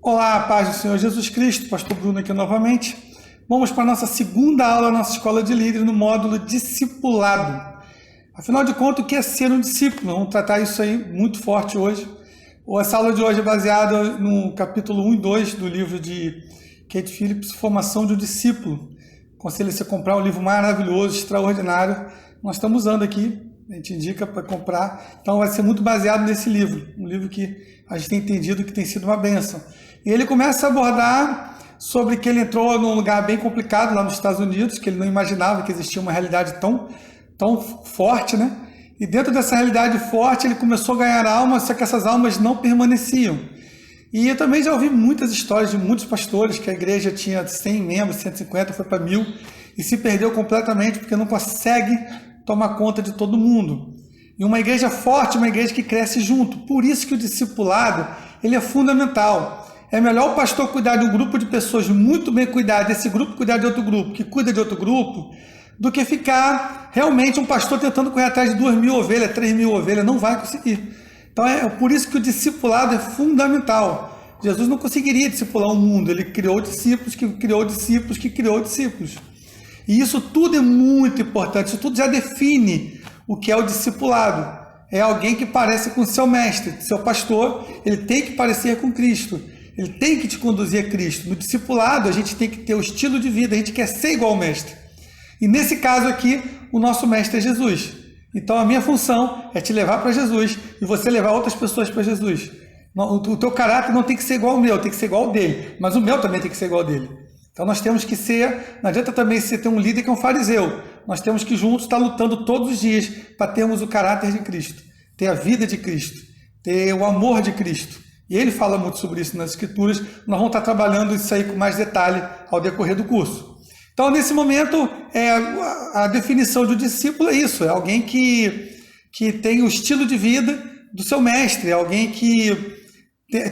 Olá, paz do Senhor Jesus Cristo, Pastor Bruno aqui novamente. Vamos para a nossa segunda aula da nossa Escola de Líderes no módulo Discipulado. Afinal de contas, o que é ser um discípulo? Vamos tratar isso aí muito forte hoje. Essa aula de hoje é baseada no capítulo 1 e 2 do livro de Kate Phillips, Formação de um Discípulo. Aconselho você a comprar um livro maravilhoso, extraordinário. Nós estamos usando aqui, a gente indica para comprar. Então vai ser muito baseado nesse livro, um livro que a gente tem entendido que tem sido uma bênção. E ele começa a abordar sobre que ele entrou num lugar bem complicado lá nos Estados Unidos, que ele não imaginava que existia uma realidade tão forte, né? E dentro dessa realidade forte ele começou a ganhar almas, só que essas almas não permaneciam. E eu também já ouvi muitas histórias de muitos pastores que a igreja tinha 100 membros, 150, foi para 1000 e se perdeu completamente porque não consegue tomar conta de todo mundo. E uma igreja forte, uma igreja que cresce junto. Por isso que o discipulado ele é fundamental. É melhor o pastor cuidar de um grupo de pessoas muito bem cuidado, desse grupo cuidar de outro grupo, que cuida de outro grupo, do que ficar realmente um pastor tentando correr atrás de 2.000 ovelhas, 3.000 ovelhas, não vai conseguir. Então é por isso que o discipulado é fundamental. Jesus não conseguiria discipular o mundo, ele criou discípulos, que criou discípulos, que criou discípulos. E isso tudo é muito importante, isso tudo já define o que é o discipulado. É alguém que parece com seu mestre, seu pastor, ele tem que parecer com Cristo. Ele tem que te conduzir a Cristo. No discipulado, a gente tem que ter o estilo de vida, a gente quer ser igual ao mestre. E nesse caso aqui, o nosso mestre é Jesus. Então a minha função é te levar para Jesus e você levar outras pessoas para Jesus. O teu caráter não tem que ser igual ao meu, tem que ser igual ao dele, mas o meu também tem que ser igual ao dele. Então nós temos que ser, não adianta também você ter um líder que é um fariseu. Nós temos que juntos estar lutando todos os dias para termos o caráter de Cristo, ter a vida de Cristo, ter o amor de Cristo. E ele fala muito sobre isso nas Escrituras. Nós vamos estar trabalhando isso aí com mais detalhe ao decorrer do curso. Então, nesse momento, a definição de um discípulo é isso. É alguém que tem o estilo de vida do seu mestre. É alguém que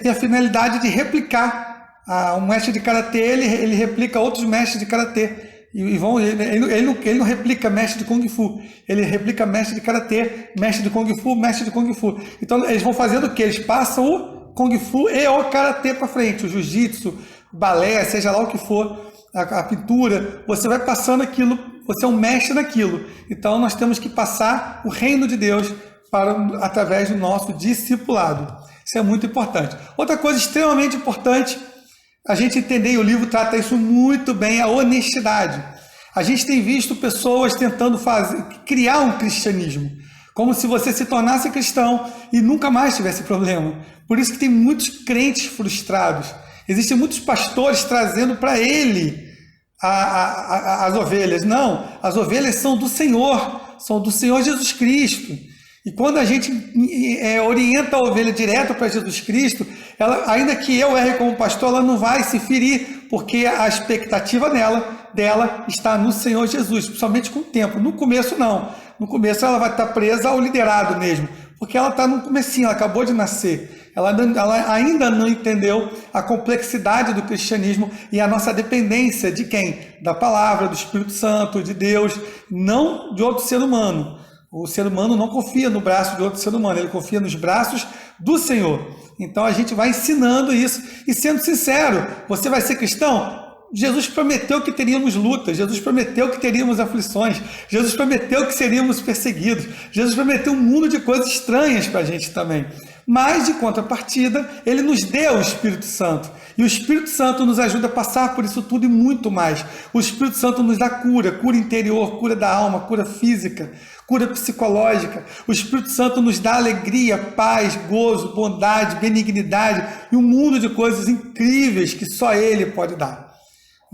tem a finalidade de replicar. Um mestre de karatê, ele replica outros mestres de karatê. Ele não replica mestre de Kung Fu. Ele replica mestre de karatê, mestre de Kung Fu, mestre de Kung Fu. Então, eles vão fazendo o quê? Eles passam o Kung Fu e o Karatê para frente, o Jiu-Jitsu, balé, seja lá o que for, a pintura, você vai passando aquilo, você é um mestre naquilo. Então nós temos que passar o reino de Deus através do nosso discipulado. Isso é muito importante. Outra coisa extremamente importante, a gente entender, e o livro trata isso muito bem, a honestidade. A gente tem visto pessoas tentando criar um cristianismo, como se você se tornasse cristão e nunca mais tivesse problema. Por isso que tem muitos crentes frustrados. Existem muitos pastores trazendo para ele as ovelhas. Não, as ovelhas são do Senhor Jesus Cristo. E quando a gente orienta a ovelha direto para Jesus Cristo, ainda que eu erre como pastor, ela não vai se ferir, porque a expectativa dela está no Senhor Jesus, principalmente com o tempo. No começo não. No começo ela vai estar presa ao liderado mesmo, porque ela está no comecinho, ela acabou de nascer. Ela ainda não entendeu a complexidade do cristianismo e a nossa dependência de quem? Da palavra, do Espírito Santo, de Deus, não de outro ser humano. O ser humano não confia no braço de outro ser humano, ele confia nos braços do Senhor. Então a gente vai ensinando isso. E sendo sincero, você vai ser cristão? Jesus prometeu que teríamos lutas, Jesus prometeu que teríamos aflições, Jesus prometeu que seríamos perseguidos, Jesus prometeu um mundo de coisas estranhas para a gente também. Mas, de contrapartida, ele nos deu o Espírito Santo. E o Espírito Santo nos ajuda a passar por isso tudo e muito mais. O Espírito Santo nos dá cura interior, cura da alma, cura física, cura psicológica. O Espírito Santo nos dá alegria, paz, gozo, bondade, benignidade e um mundo de coisas incríveis que só ele pode dar.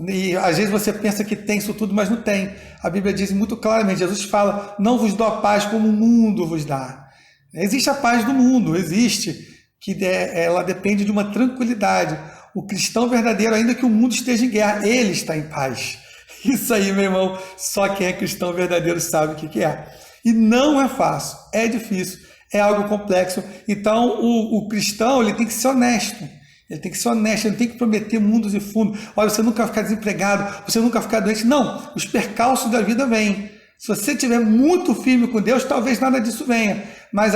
E às vezes você pensa que tem isso tudo, mas não tem. A Bíblia diz muito claramente, Jesus fala, não vos dou a paz como o mundo vos dá. Existe a paz do mundo, existe, que ela depende de uma tranquilidade. O cristão verdadeiro, ainda que o mundo esteja em guerra, ele está em paz. Isso aí, meu irmão, só quem é cristão verdadeiro sabe o que é. E não é fácil, é difícil, é algo complexo. Então o cristão ele tem que ser honesto. Ele tem que ser honesto, ele tem que prometer mundos e fundos. Olha, você nunca vai ficar desempregado, você nunca vai ficar doente. Não, os percalços da vida vêm. Se você estiver muito firme com Deus, talvez nada disso venha. Mas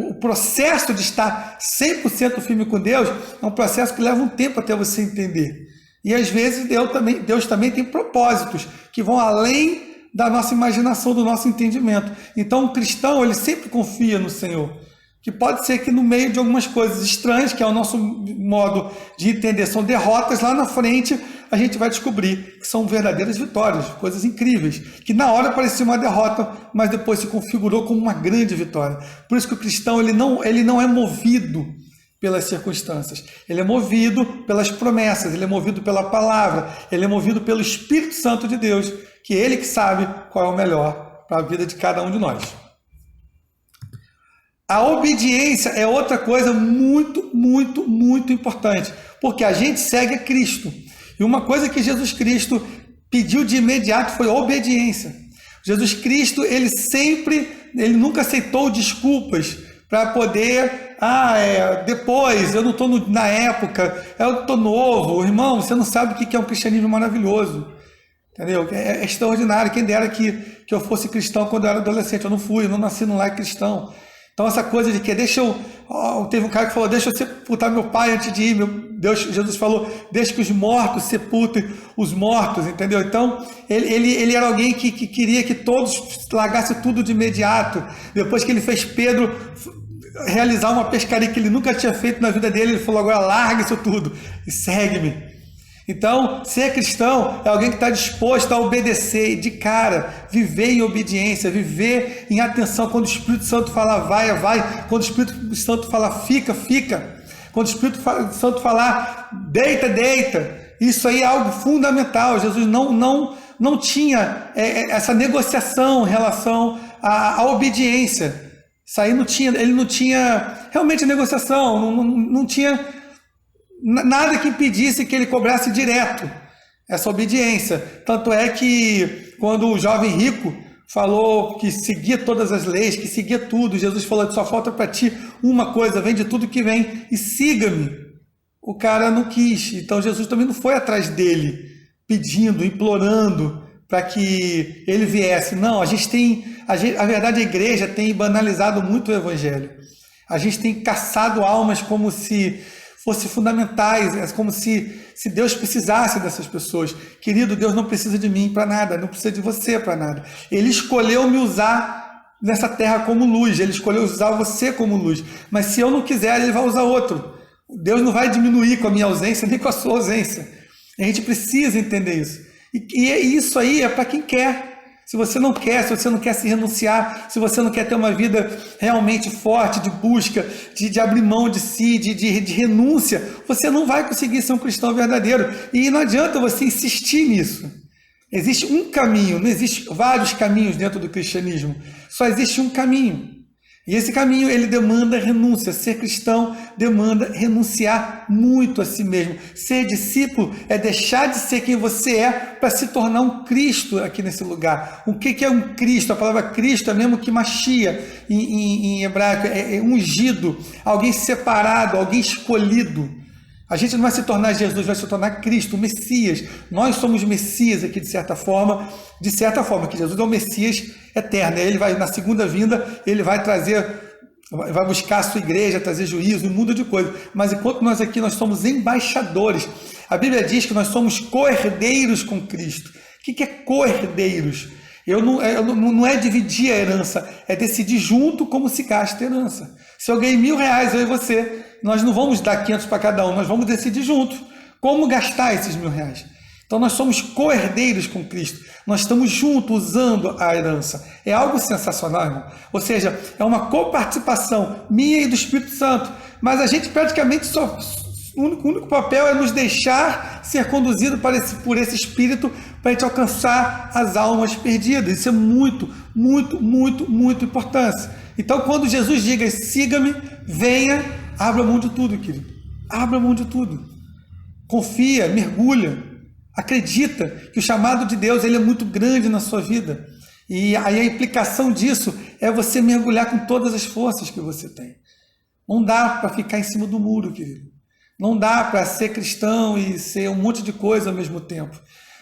o processo de estar 100% firme com Deus é um processo que leva um tempo até você entender. E às vezes Deus também tem propósitos que vão além da nossa imaginação, do nosso entendimento. Então o cristão, ele sempre confia no Senhor. Que pode ser que no meio de algumas coisas estranhas, que é o nosso modo de entender, são derrotas, lá na frente a gente vai descobrir que são verdadeiras vitórias, coisas incríveis, que na hora parecia uma derrota, mas depois se configurou como uma grande vitória. Por isso que o cristão ele não é movido pelas circunstâncias, ele é movido pelas promessas, ele é movido pela palavra, ele é movido pelo Espírito Santo de Deus, que é ele que sabe qual é o melhor para a vida de cada um de nós. A obediência é outra coisa muito, muito, muito importante, porque a gente segue a Cristo. E uma coisa que Jesus Cristo pediu de imediato foi obediência. Jesus Cristo, ele nunca aceitou desculpas para poder, depois, eu não estou na época, eu estou novo. Irmão, você não sabe o que é um cristianismo maravilhoso. Entendeu? É extraordinário. Quem dera que eu fosse cristão quando eu era adolescente. Eu não fui, eu não nasci num lar cristão. Então essa coisa de que teve um cara que falou, deixa eu sepultar meu pai antes de ir, Jesus falou, deixa que os mortos sepultem os mortos, entendeu? Então ele era alguém que queria que todos largassem tudo de imediato. Depois que ele fez Pedro realizar uma pescaria que ele nunca tinha feito na vida dele, ele falou, agora larga isso tudo e segue-me. Então, ser cristão é alguém que está disposto a obedecer de cara, viver em obediência, viver em atenção. Quando o Espírito Santo fala vai, vai. Quando o Espírito Santo fala fica, fica. Quando o Espírito Santo falar deita, deita. Isso aí é algo fundamental. Jesus não tinha essa negociação em relação à obediência. Isso aí ele não tinha realmente negociação, não tinha nada que impedisse que ele cobrasse direto essa obediência. Tanto é que quando o jovem rico falou que seguia todas as leis, que seguia tudo, Jesus falou, só falta para ti uma coisa, vende tudo que vem e siga-me. O cara não quis, então Jesus também não foi atrás dele, pedindo, implorando para que ele viesse. Não, a verdade, a igreja tem banalizado muito o evangelho. A gente tem caçado almas como se fossem fundamentais, é como se Deus precisasse dessas pessoas. Querido, Deus não precisa de mim para nada, não precisa de você para nada. Ele escolheu me usar nessa terra como luz, ele escolheu usar você como luz, mas se eu não quiser, ele vai usar outro. Deus não vai diminuir com a minha ausência, nem com a sua ausência. A gente precisa entender isso. E isso aí é para quem quer. Se você não quer se renunciar, se você não quer ter uma vida realmente forte, de busca, de abrir mão de si, de renúncia, você não vai conseguir ser um cristão verdadeiro. E não adianta você insistir nisso. Existe um caminho, não existe vários caminhos dentro do cristianismo. Só existe um caminho. E esse caminho, ele demanda renúncia. Ser cristão demanda renunciar muito a si mesmo. Ser discípulo é deixar de ser quem você é para se tornar um Cristo aqui nesse lugar. O que é um Cristo? A palavra Cristo é mesmo que Machia em hebraico, é ungido, alguém separado, alguém escolhido. A gente não vai se tornar Jesus, vai se tornar Cristo, o Messias. Nós somos Messias aqui, de certa forma, que Jesus é o Messias eterno. Ele vai, na segunda vinda, ele vai buscar a sua igreja, trazer juízo, um mundo de coisas. Mas enquanto nós aqui, nós somos embaixadores. A Bíblia diz que nós somos co-herdeiros com Cristo. O que é co-herdeiros? Não é dividir a herança, é decidir junto como se gasta a herança. Se eu ganhei R$1.000, eu e você, nós não vamos dar 500 para cada um, nós vamos decidir junto como gastar esses R$1.000. Então nós somos co-herdeiros com Cristo, nós estamos juntos usando a herança. É algo sensacional, irmão. Ou seja, é uma coparticipação minha e do Espírito Santo, mas a gente praticamente o único papel é nos deixar ser conduzido por esse Espírito para a gente alcançar as almas perdidas. Isso é muito, muito, muito, muito importante. Então, quando Jesus diga, siga-me, venha, abra mão de tudo, querido. Abra mão de tudo. Confia, mergulha. Acredita que o chamado de Deus ele é muito grande na sua vida. E aí a implicação disso é você mergulhar com todas as forças que você tem. Não dá para ficar em cima do muro, querido. Não dá para ser cristão e ser um monte de coisa ao mesmo tempo.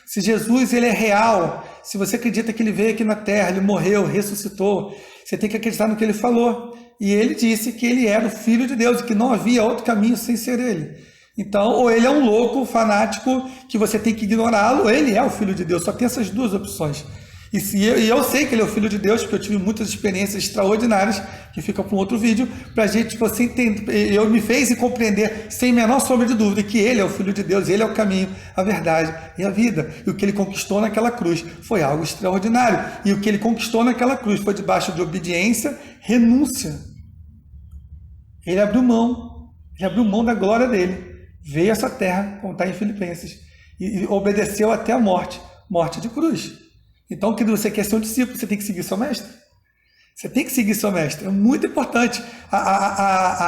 Se Jesus ele é real, se você acredita que ele veio aqui na Terra, ele morreu, ressuscitou, você tem que acreditar no que ele falou. E ele disse que ele era o Filho de Deus e que não havia outro caminho sem ser ele. Então, ou ele é um louco, fanático, que você tem que ignorá-lo, ou ele é o Filho de Deus. Só tem essas duas opções. E eu sei que ele é o Filho de Deus, porque eu tive muitas experiências extraordinárias, que fica para um outro vídeo, para a gente, você entender, eu me fez compreender, sem menor sombra de dúvida, que ele é o Filho de Deus, ele é o caminho, a verdade e a vida. E o que ele conquistou naquela cruz foi algo extraordinário. E o que ele conquistou naquela cruz foi debaixo de obediência, renúncia. Ele abriu mão da glória dele, veio a essa terra, como está em Filipenses, e obedeceu até a morte de cruz. Então, quando você quer ser um discípulo, você tem que seguir seu mestre. Você tem que seguir seu mestre. É muito importante.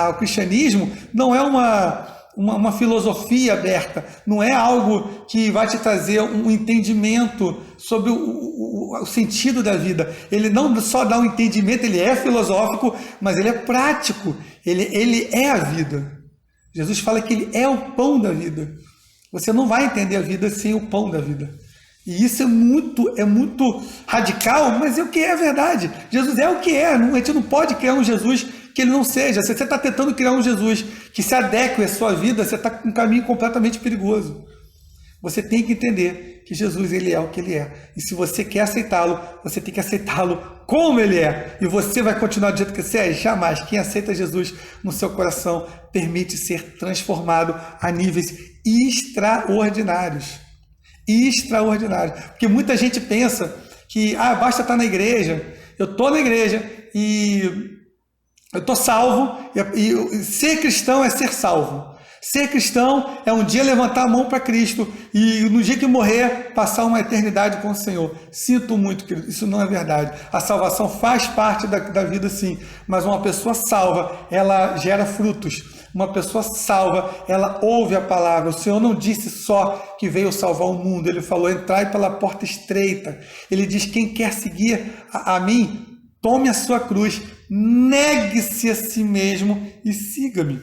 O cristianismo não é uma filosofia aberta, não é algo que vai te trazer um entendimento sobre o sentido da vida. Ele não só dá um entendimento, ele é filosófico, mas ele é prático. Ele é a vida. Jesus fala que ele é o pão da vida. Você não vai entender a vida sem o pão da vida. E isso é muito radical, mas é o que é a verdade. Jesus é o que é. A gente não pode criar um Jesus que ele não seja. Se você está tentando criar um Jesus que se adeque à sua vida, você está com um caminho completamente perigoso. Você tem que entender que Jesus ele é o que ele é. E se você quer aceitá-lo, você tem que aceitá-lo como ele é. E você vai continuar do jeito que você é? Jamais. Quem aceita Jesus no seu coração permite ser transformado a níveis extraordinários. Porque muita gente pensa que basta estar na igreja, eu estou na igreja e eu estou salvo, e ser cristão é ser salvo. Ser cristão é um dia levantar a mão para Cristo e no dia que morrer, passar uma eternidade com o Senhor. Sinto muito, querido, isso não é verdade. A salvação faz parte da vida, sim, mas uma pessoa salva, ela gera frutos. Uma pessoa salva, ela ouve a palavra. O Senhor não disse só que veio salvar o mundo, ele falou, entrai pela porta estreita. Ele diz, quem quer seguir a mim, tome a sua cruz, negue-se a si mesmo e siga-me.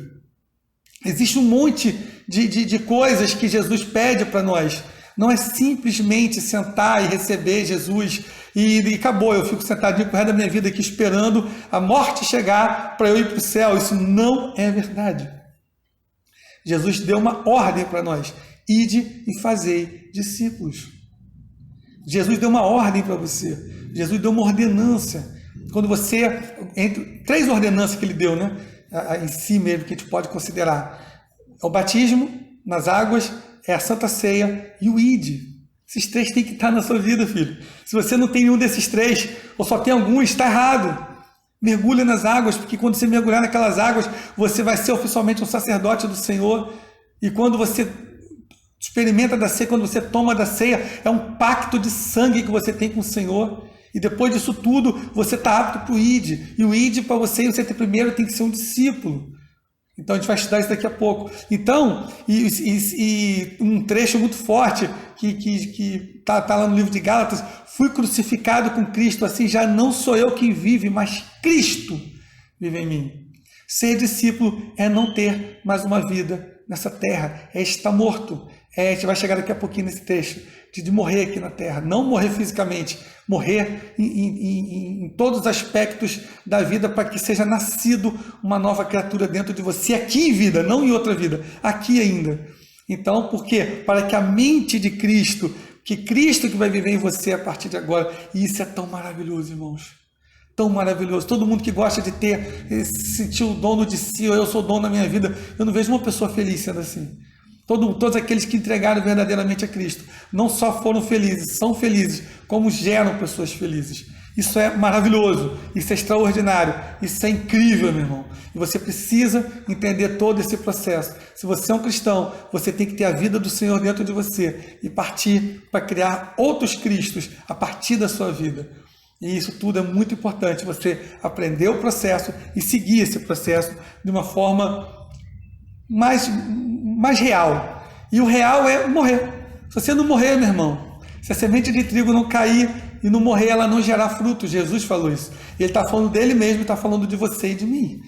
Existe um monte de coisas que Jesus pede para nós. Não é simplesmente sentar e receber Jesus e acabou, eu fico sentadinho com o resto da minha vida aqui esperando a morte chegar para eu ir para o céu. Isso não é verdade. Jesus deu uma ordem para nós. Ide e fazei discípulos. Jesus deu uma ordem para você. Jesus deu uma ordenança. Quando você, entre 3 ordenanças que ele deu, né? Em si mesmo, que a gente pode considerar. É o batismo nas águas, é a Santa Ceia e o ide. Esses 3 têm que estar na sua vida, filho. Se você não tem nenhum desses 3, ou só tem algum, está errado. Mergulha nas águas, porque quando você mergulhar naquelas águas, você vai ser oficialmente um sacerdote do Senhor. E quando você experimenta da ceia, quando você toma da ceia, é um pacto de sangue que você tem com o Senhor. E depois disso tudo, você está apto para o ID. E o ID para você ter primeiro tem que ser um discípulo. Então a gente vai estudar isso daqui a pouco. Então, e um trecho muito forte que tá lá no livro de Gálatas, fui crucificado com Cristo, assim já não sou eu quem vive, mas Cristo vive em mim. Ser discípulo é não ter mais uma vida nessa terra, é estar morto. A gente vai chegar daqui a pouquinho nesse trecho, de morrer aqui na terra, não morrer fisicamente, morrer em todos os aspectos da vida para que seja nascido uma nova criatura dentro de você, aqui em vida, não em outra vida, aqui ainda. Então, por quê? Para que a mente de Cristo, que Cristo que vai viver em você a partir de agora, e isso é tão maravilhoso, irmãos, tão maravilhoso. Todo mundo que gosta de sentir o dono de si, ou eu sou o dono da minha vida, eu não vejo uma pessoa feliz sendo assim. Todos aqueles que entregaram verdadeiramente a Cristo não só foram felizes, são felizes, como geram pessoas felizes. Isso é maravilhoso, isso é extraordinário, isso é incrível, meu irmão. E você precisa entender todo esse processo. Se você é um cristão, você tem que ter a vida do Senhor dentro de você e partir para criar outros Cristos a partir da sua vida. E isso tudo é muito importante, você aprender o processo e seguir esse processo de uma forma mais real. E o real é morrer. Se você não morrer, meu irmão, se a semente de trigo não cair e não morrer, ela não gerar fruto. Jesus falou isso. Ele está falando dele mesmo, está falando de você e de mim.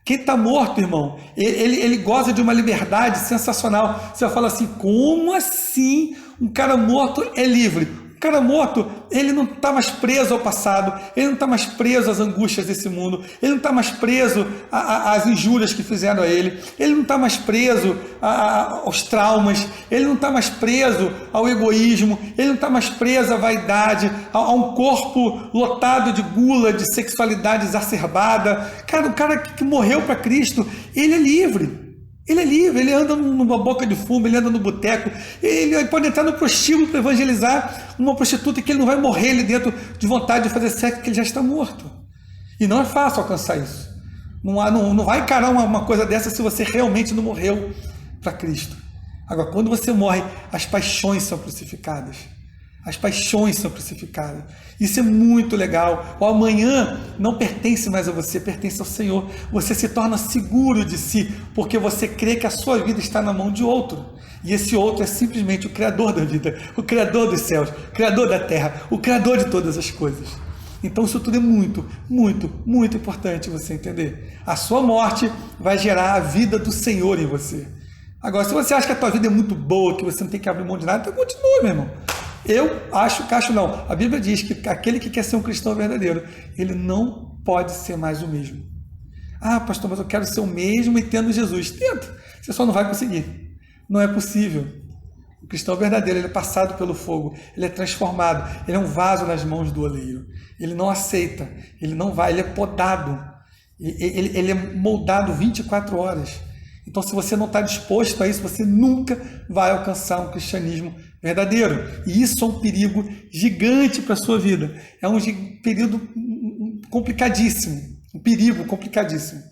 Quem está morto, irmão, ele goza de uma liberdade sensacional. Você vai falar assim, como assim Um cara morto é livre. O cara morto, ele não está mais preso ao passado, ele não está mais preso às angústias desse mundo, ele não está mais preso às injúrias que fizeram a ele não está mais preso aos traumas, ele não está mais preso ao egoísmo, ele não está mais preso à vaidade, a um corpo lotado de gula, de sexualidade exacerbada. Cara, o cara que morreu para Cristo, ele é livre. Ele é livre, ele anda numa boca de fumo, ele anda no boteco, ele pode entrar no prostíbulo para evangelizar uma prostituta que ele não vai morrer ali dentro de vontade de fazer sexo, porque ele já está morto. E não é fácil alcançar isso. Não vai encarar uma coisa dessa se você realmente não morreu para Cristo. Agora, quando você morre, as paixões são crucificadas. As paixões são crucificadas. Isso é muito legal. O amanhã não pertence mais a você, pertence ao Senhor. Você se torna seguro de si, porque você crê que a sua vida está na mão de outro. E esse outro é simplesmente o Criador da vida, o Criador dos céus, o Criador da terra, o Criador de todas as coisas. Então isso tudo é muito, muito, muito importante você entender. A sua morte vai gerar a vida do Senhor em você. Agora, se você acha que a tua vida é muito boa, que você não tem que abrir mão de nada, então continua, meu irmão. Eu acho não. A Bíblia diz que aquele que quer ser um cristão verdadeiro, ele não pode ser mais o mesmo. Ah, pastor, mas eu quero ser o mesmo e tendo Jesus. Tenta, você só não vai conseguir. Não é possível. O cristão verdadeiro, ele é passado pelo fogo, ele é transformado, ele é um vaso nas mãos do oleiro. Ele não aceita, ele não vai, ele é podado, ele é moldado 24 horas. Então, se você não está disposto a isso, você nunca vai alcançar um cristianismo verdadeiro. E isso é um perigo gigante para a sua vida. É um período complicadíssimo. Um perigo complicadíssimo.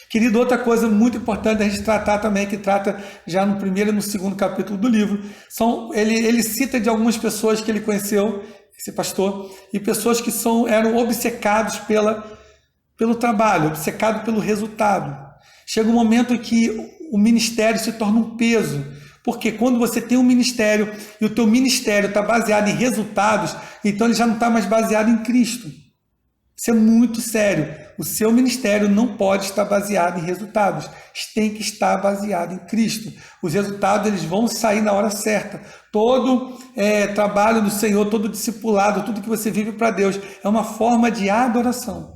Querido, outra coisa muito importante a gente tratar também, que trata já no primeiro e no segundo capítulo do livro, ele cita de algumas pessoas que ele conheceu, esse pastor, e pessoas que eram obcecados pelo trabalho, obcecados pelo resultado. Chega um momento em que o ministério se torna um peso, porque quando você tem um ministério e o teu ministério está baseado em resultados, então ele já não está mais baseado em Cristo. Isso é muito sério. O seu ministério não pode estar baseado em resultados, tem que estar baseado em Cristo. Os resultados eles vão sair na hora certa. Todo trabalho do Senhor, todo discipulado, tudo que você vive para Deus é uma forma de adoração.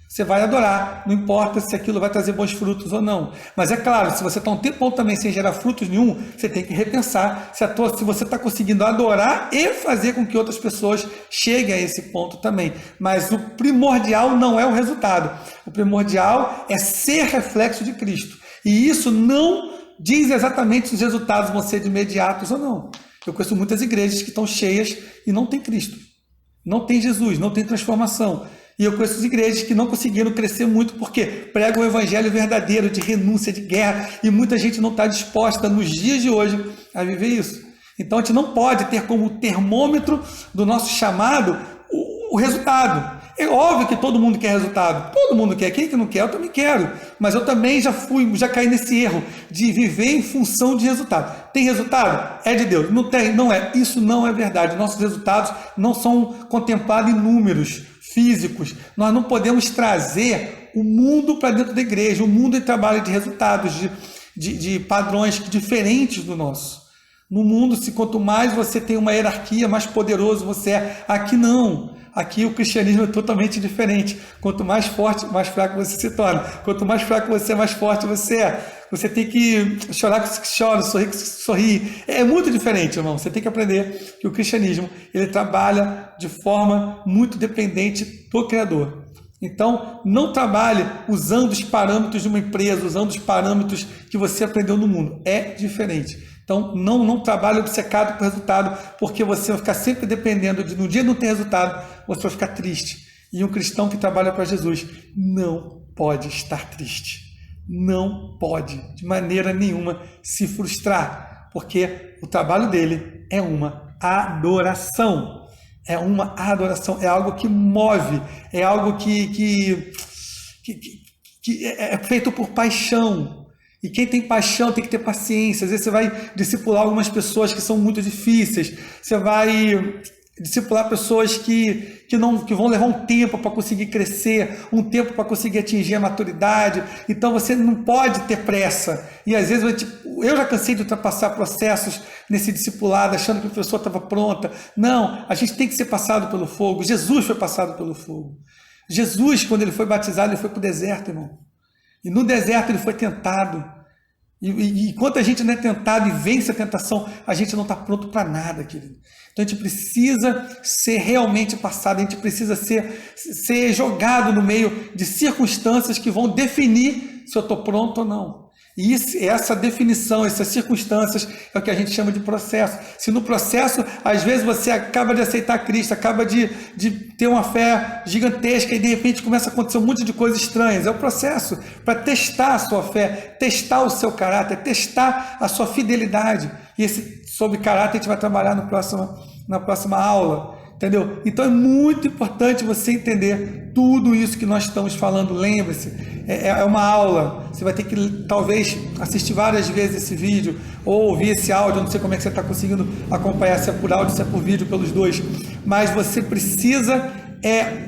Você vai adorar, não importa se aquilo vai trazer bons frutos ou não. Mas é claro, se você está um tempão também sem gerar frutos nenhum, você tem que repensar se você está conseguindo adorar e fazer com que outras pessoas cheguem a esse ponto também. Mas o primordial não é o resultado. O primordial é ser reflexo de Cristo. E isso não diz exatamente se os resultados vão ser de imediatos ou não. Eu conheço muitas igrejas que estão cheias e não tem Cristo. Não tem Jesus, não tem transformação. E eu conheço as igrejas que não conseguiram crescer muito porque pregam o evangelho verdadeiro de renúncia, de guerra, e muita gente não está disposta nos dias de hoje a viver isso. Então a gente não pode ter como termômetro do nosso chamado o resultado. É óbvio que todo mundo quer resultado, todo mundo quer. Quem que não quer? Eu também quero, mas eu também já caí nesse erro de viver em função de resultado. Tem resultado? É de Deus. Não tem? Não é. Isso não é verdade. Nossos resultados não são contemplados em números físicos. Nós não podemos trazer o mundo para dentro da igreja. O mundo trabalha de resultados, de padrões diferentes do nosso. No mundo, quanto mais você tem uma hierarquia, mais poderoso você é. Aqui não. Aqui o cristianismo é totalmente diferente. Quanto mais forte, mais fraco você se torna. Quanto mais fraco você é, mais forte você é. Você tem que chorar com que chora, sorrir com que sorri. É muito diferente, irmão. Você tem que aprender que o cristianismo ele trabalha de forma muito dependente do Criador. Então, não trabalhe usando os parâmetros de uma empresa, usando os parâmetros que você aprendeu no mundo. É diferente. Então, não trabalhe obcecado por resultado, porque você vai ficar sempre dependendo de, no dia não ter resultado, você vai ficar triste. E um cristão que trabalha para Jesus não pode estar triste. Não pode, de maneira nenhuma, se frustrar, porque o trabalho dele é uma adoração. É uma adoração, é algo que move, é algo que é feito por paixão. E quem tem paixão tem que ter paciência. Às vezes você vai discipular algumas pessoas que são muito difíceis. Você vai discipular pessoas que vão levar um tempo para conseguir crescer, um tempo para conseguir atingir a maturidade. Então você não pode ter pressa. E às vezes Eu já cansei de ultrapassar processos nesse discipulado, achando que a pessoa estava pronta. Não, a gente tem que ser passado pelo fogo. Jesus foi passado pelo fogo. Jesus, quando ele foi batizado, ele foi para o deserto, irmão. E no deserto ele foi tentado. E enquanto a gente não é tentado e vence a tentação, a gente não está pronto para nada, querido. Então a gente precisa ser realmente passado, a gente precisa ser jogado no meio de circunstâncias que vão definir se eu estou pronto ou não. E essa definição, essas circunstâncias é o que a gente chama de processo. Se no processo, às vezes você acaba de aceitar Cristo, acaba de ter uma fé gigantesca e de repente começa a acontecer um monte de coisas estranhas. É o processo para testar a sua fé, testar o seu caráter, testar a sua fidelidade. E sobre caráter a gente vai trabalhar na próxima aula. Entendeu? Então é muito importante você entender tudo isso que nós estamos falando. Lembre-se, é uma aula. Você vai ter que talvez assistir várias vezes esse vídeo ou ouvir esse áudio. Eu não sei como é que você está conseguindo acompanhar, se é por áudio, se é por vídeo, pelos dois. Mas você precisa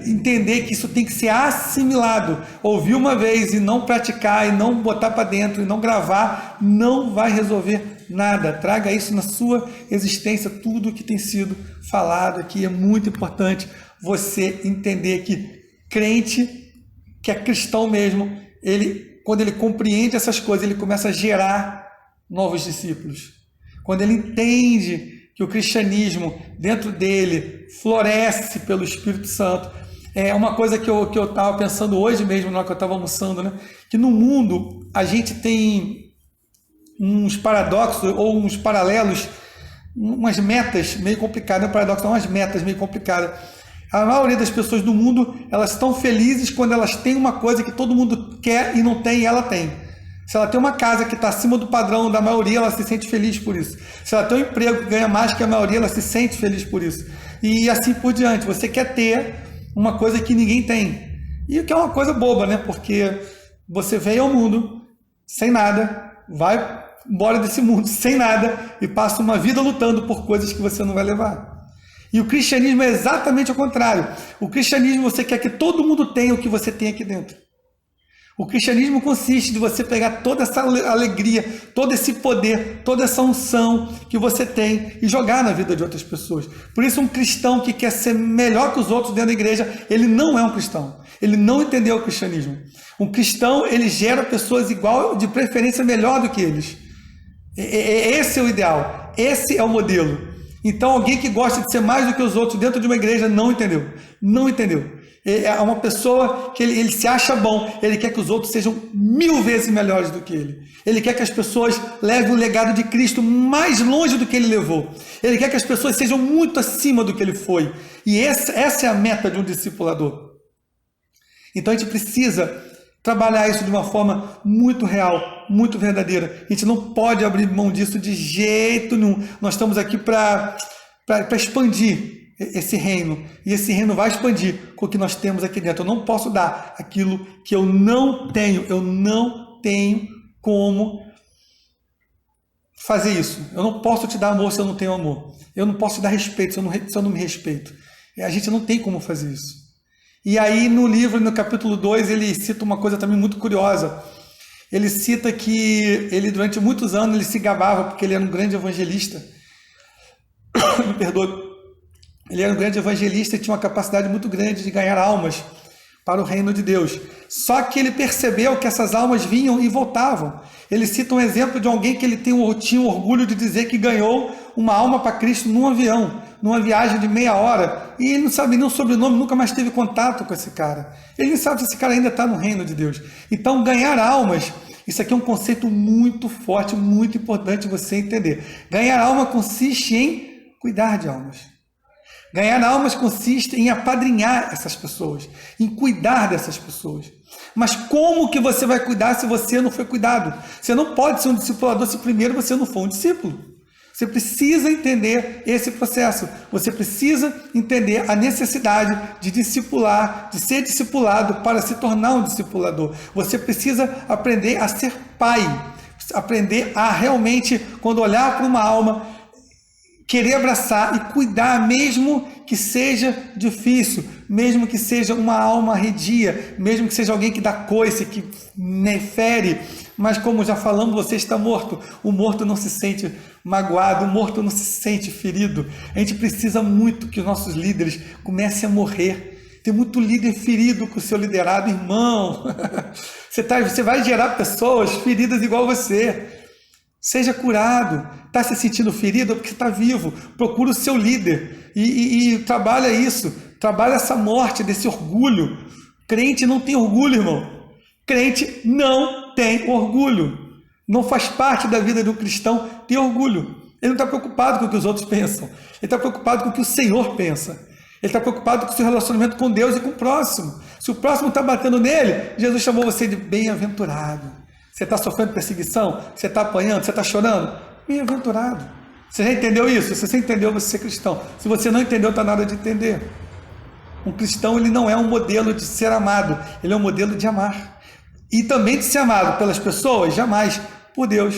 entender que isso tem que ser assimilado. Ouvir uma vez e não praticar, e não botar para dentro, e não gravar, não vai resolver nada. Traga isso na sua existência, tudo que tem sido falado aqui. É muito importante você entender que crente, que é cristão mesmo, quando ele compreende essas coisas, ele começa a gerar novos discípulos. Quando ele entende que o cristianismo dentro dele floresce pelo Espírito Santo. É uma coisa que eu estava pensando hoje mesmo, na hora que eu estava almoçando, né? Que no mundo a gente tem uns paradoxos ou uns paralelos, umas metas meio complicadas. Não é paradoxo, não, umas metas meio complicadas. A maioria das pessoas do mundo, elas estão felizes quando elas têm uma coisa que todo mundo quer e não tem, e ela tem. Se ela tem uma casa que está acima do padrão da maioria, ela se sente feliz por isso. Se ela tem um emprego que ganha mais que a maioria, ela se sente feliz por isso. E assim por diante. Você quer ter uma coisa que ninguém tem. E o que é uma coisa boba, né? Porque você veio ao mundo sem nada, vai embora desse mundo sem nada e passa uma vida lutando por coisas que você não vai levar. E o cristianismo é exatamente o contrário. O cristianismo, você quer que todo mundo tenha o que você tem aqui dentro. O cristianismo consiste de você pegar toda essa alegria, todo esse poder, toda essa unção que você tem e jogar na vida de outras pessoas. Por isso, um cristão que quer ser melhor que os outros dentro da igreja, ele não é um cristão. Ele não entendeu o cristianismo. Um cristão, ele gera pessoas igual, de preferência melhor do que eles. Esse é o ideal. Esse é o modelo. Então, alguém que gosta de ser mais do que os outros dentro de uma igreja não entendeu. Não entendeu. É uma pessoa que ele se acha bom, ele quer que os outros sejam 1000 vezes melhores do que ele. Ele quer que as pessoas levem o legado de Cristo mais longe do que ele levou. Ele quer que as pessoas sejam muito acima do que ele foi. E essa é a meta de um discipulador. Então a gente precisa trabalhar isso de uma forma muito real, muito verdadeira. A gente não pode abrir mão disso de jeito nenhum. Nós estamos aqui para expandir esse reino, e esse reino vai expandir com o que nós temos aqui dentro. Eu não posso dar aquilo que eu não tenho como fazer isso. Eu não posso te dar amor se eu não tenho amor. Eu não posso te dar respeito se eu não me respeito. A gente não tem como fazer isso. E aí no livro, no capítulo 2, ele cita uma coisa também muito curiosa. Ele cita que ele durante muitos anos ele se gabava porque ele era um grande evangelista. Me perdoe. Ele era um grande evangelista e tinha uma capacidade muito grande de ganhar almas para o reino de Deus. Só que ele percebeu que essas almas vinham e voltavam. Ele cita um exemplo de alguém que ele tinha um orgulho de dizer que ganhou uma alma para Cristo num avião, numa viagem de meia hora, e ele não sabe nem o sobrenome, nunca mais teve contato com esse cara. Ele não sabe se esse cara ainda está no reino de Deus. Então, ganhar almas, isso aqui é um conceito muito forte, muito importante você entender. Ganhar alma consiste em cuidar de almas. Ganhar almas consiste em apadrinhar essas pessoas, em cuidar dessas pessoas. Mas como que você vai cuidar se você não foi cuidado? Você não pode ser um discipulador se primeiro você não for um discípulo. Você precisa entender esse processo. Você precisa entender a necessidade de discipular, de ser discipulado para se tornar um discipulador. Você precisa aprender a ser pai. Aprender a realmente, quando olhar para uma alma, querer abraçar e cuidar, mesmo que seja difícil. mesmo que seja uma alma arredia, mesmo que seja alguém que dá coice, que fere, mas como já falamos, você está morto. O morto não se sente magoado, o morto não se sente ferido. A gente precisa muito que os nossos líderes comecem a morrer. Tem muito líder ferido com o seu liderado, irmão. Você vai gerar pessoas feridas igual você. Seja curado. Está se sentindo ferido porque está vivo. Procura o seu líder e trabalha isso. Trabalha essa morte desse orgulho. Crente não tem orgulho, irmão. Crente não tem orgulho. Não faz parte da vida de um cristão ter orgulho. Ele não está preocupado com o que os outros pensam. Ele está preocupado com o que o Senhor pensa. Ele está preocupado com o seu relacionamento com Deus e com o próximo. Se o próximo está batendo nele, Jesus chamou você de bem-aventurado. Você está sofrendo perseguição? Você está apanhando? Você está chorando? Bem-aventurado. Você já entendeu isso? Se você entendeu, você é cristão. Se você não entendeu, está nada de entender. Um cristão, ele não é um modelo de ser amado. Ele é um modelo de amar. E também de ser amado pelas pessoas, jamais por Deus.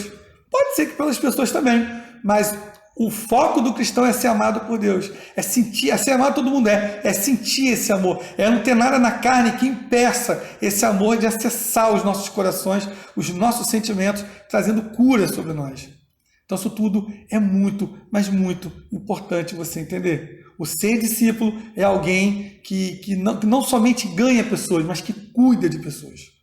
Pode ser que pelas pessoas também, mas o foco do cristão é ser amado por Deus. É sentir, é ser amado todo mundo é sentir esse amor. É não ter nada na carne que impeça esse amor de acessar os nossos corações, os nossos sentimentos, trazendo cura sobre nós. Então isso tudo é muito, mas muito importante você entender. O ser discípulo é alguém que não somente ganha pessoas, mas que cuida de pessoas.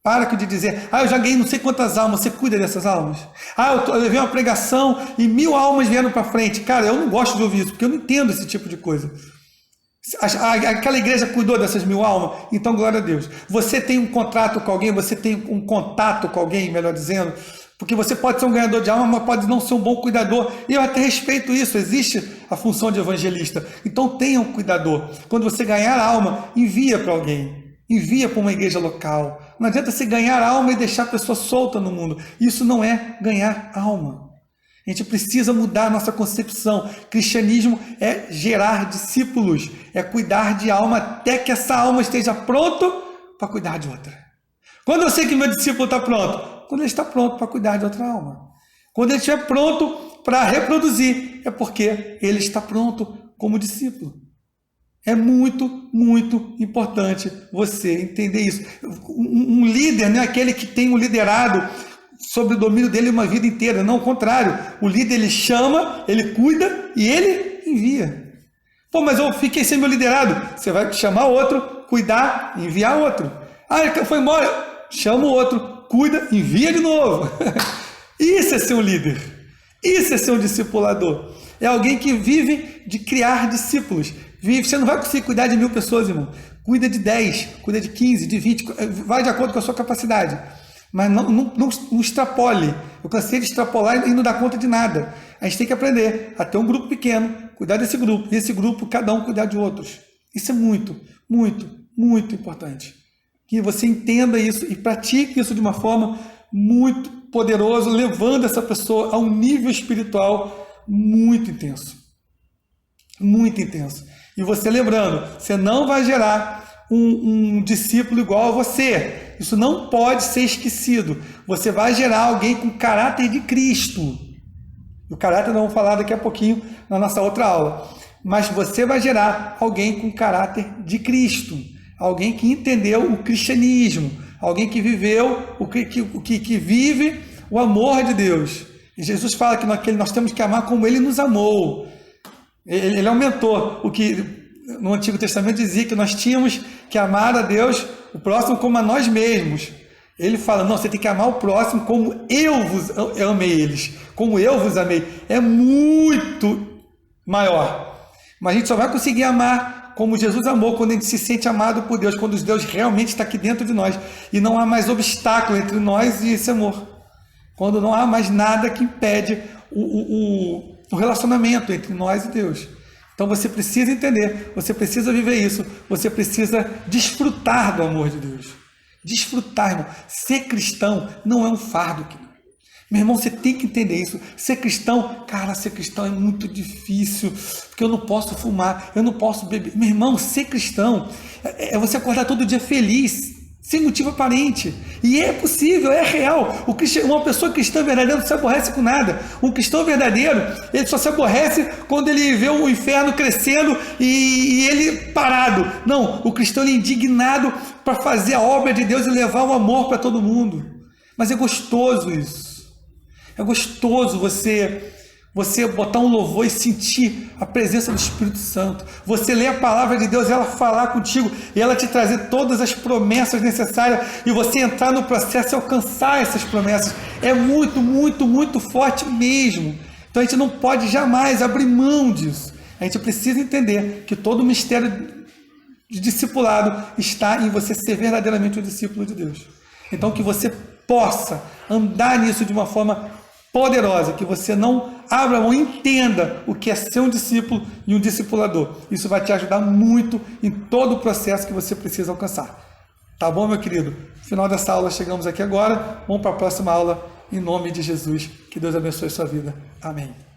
Para de dizer, eu já ganhei não sei quantas almas, você cuida dessas almas? Eu levei uma pregação e 1000 almas vieram para frente. Cara, eu não gosto de ouvir isso, porque eu não entendo esse tipo de coisa. Aquela igreja cuidou dessas 1000 almas, então glória a Deus. Você tem um contrato com alguém, você tem um contato com alguém, melhor dizendo, porque você pode ser um ganhador de alma, mas pode não ser um bom cuidador. E eu até respeito isso, existe a função de evangelista. Então tenha um cuidador. Quando você ganhar alma, envia para alguém. Envia para uma igreja local. Não adianta você ganhar alma e deixar a pessoa solta no mundo. Isso não é ganhar alma. A gente precisa mudar a nossa concepção. Cristianismo é gerar discípulos, é cuidar de alma até que essa alma esteja pronta para cuidar de outra. Quando eu sei que meu discípulo está pronto? Quando ele está pronto para cuidar de outra alma. Quando ele estiver pronto para reproduzir, é porque ele está pronto como discípulo. É muito, muito importante você entender isso. Um líder não é aquele que tem um liderado sobre o domínio dele uma vida inteira. Não, ao contrário. O líder, ele chama, ele cuida e ele envia. Mas eu fiquei sem meu liderado. Você vai chamar outro, cuidar, enviar outro. Ele foi embora. Chama o outro, cuida, envia de novo. Isso é ser um líder. Isso é ser um discipulador. É alguém que vive de criar discípulos. Você não vai conseguir cuidar de 1000 pessoas, irmão. Cuida de 10, cuida de 15, de 20, vai de acordo com a sua capacidade. Mas não extrapole. Eu cansei de extrapolar e não dar conta de nada. A gente tem que aprender a ter um grupo pequeno, cuidar desse grupo, e esse grupo, cada um cuidar de outros. Isso é muito, muito, muito importante. Que você entenda isso e pratique isso de uma forma muito poderosa, levando essa pessoa a um nível espiritual muito intenso. Muito intenso. E você lembrando, você não vai gerar um discípulo igual a você. Isso não pode ser esquecido. Você vai gerar alguém com caráter de Cristo. O caráter nós vamos falar daqui a pouquinho na nossa outra aula. Mas você vai gerar alguém com caráter de Cristo. Alguém que entendeu o cristianismo. Alguém que viveu, que vive o amor de Deus. E Jesus fala que nós temos que amar como Ele nos amou. Ele aumentou o que no Antigo Testamento dizia que nós tínhamos que amar a Deus, o próximo, como a nós mesmos. Ele fala, não, você tem que amar o próximo como eu amei eles, como eu vos amei. É muito maior. Mas a gente só vai conseguir amar como Jesus amou, quando a gente se sente amado por Deus, quando Deus realmente está aqui dentro de nós e não há mais obstáculo entre nós e esse amor. Quando não há mais nada que impede o relacionamento entre nós e Deus. Então você precisa entender, você precisa viver isso, você precisa desfrutar do amor de Deus. Desfrutar, irmão. Ser cristão não é um fardo, querido. Meu irmão, você tem que entender isso. Ser cristão, cara, ser cristão é muito difícil, porque eu não posso fumar, eu não posso beber. Meu irmão, ser cristão é você acordar todo dia feliz, sem motivo aparente. E é possível, é real. Uma pessoa cristã verdadeira não se aborrece com nada. Um cristão verdadeiro, ele só se aborrece quando ele vê o inferno crescendo e ele parado. Não, o cristão ele é indignado para fazer a obra de Deus e levar o amor para todo mundo. Mas é gostoso isso. É gostoso você botar um louvor e sentir a presença do Espírito Santo. Você ler a palavra de Deus, ela falar contigo e ela te trazer todas as promessas necessárias e você entrar no processo e alcançar essas promessas. É muito, muito, muito forte mesmo. Então a gente não pode jamais abrir mão disso. A gente precisa entender que todo o mistério de discipulado está em você ser verdadeiramente um discípulo de Deus. Então que você possa andar nisso de uma forma poderosa, que você não abra mão, entenda o que é ser um discípulo e um discipulador. Isso vai te ajudar muito em todo o processo que você precisa alcançar. Tá bom, meu querido? No final dessa aula chegamos aqui agora. Vamos para a próxima aula, em nome de Jesus. Que Deus abençoe a sua vida. Amém.